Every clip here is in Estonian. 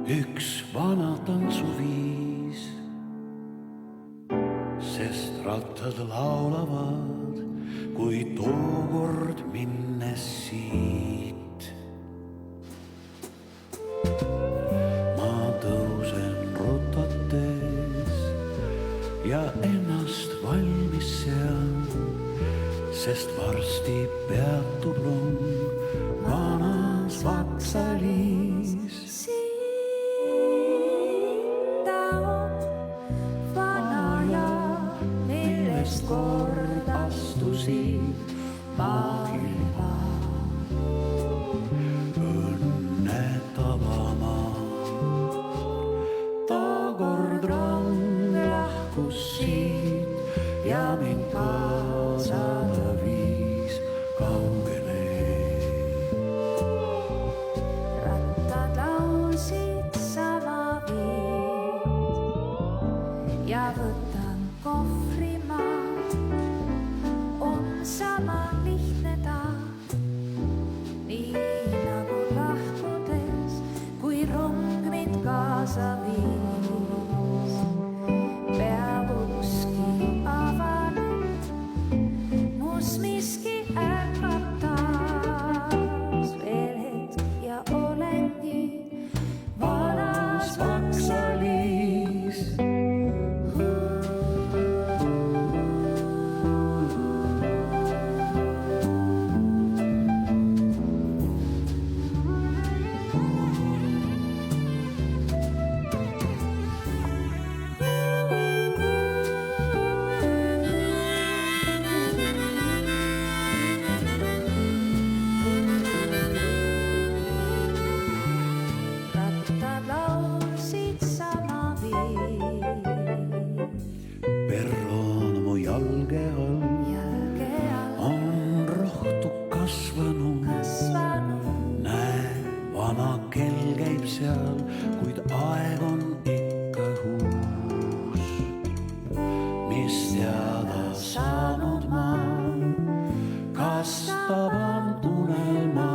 üks vana tantsuviis, sest rattad laulavad, kui tookord minnes siit. Ma tõusen rutates ja ennast valmis sean, sest varsti peatub rong vanas Vaksaliis. Kord astusin maailma õnne tabama. Tookord rong lahkus siit ja mind kaasada viis kaugele. Rattad laulsid sama viid ja võtan kohvri ma. Sama lihtne taat, nii nagu lahkudes, kui rong mind kaasa viis. Peab ukski avanud, mus miski ärkatas. Veel hetk ja olengi vanas Vaksaliis. Perroon mu jalge all on rohtu kasvanud. Näe, vana kell käib seal, kuid aeg on ikka uus. Mis teada saanud ma, kas taban unelma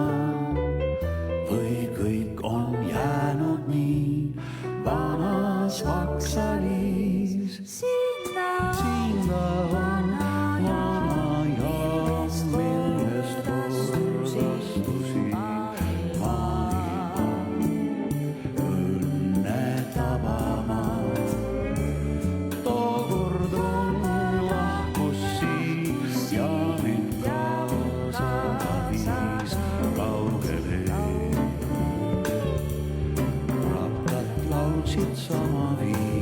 või kõik on jäänud nii vanas Vaksaliis. Sinna on vana jaam, millest korrastusi maailma õnne tabama. Tookord rong lahkus siis ja mind kaasada viis kaugele. Rattad laulsid sama viis.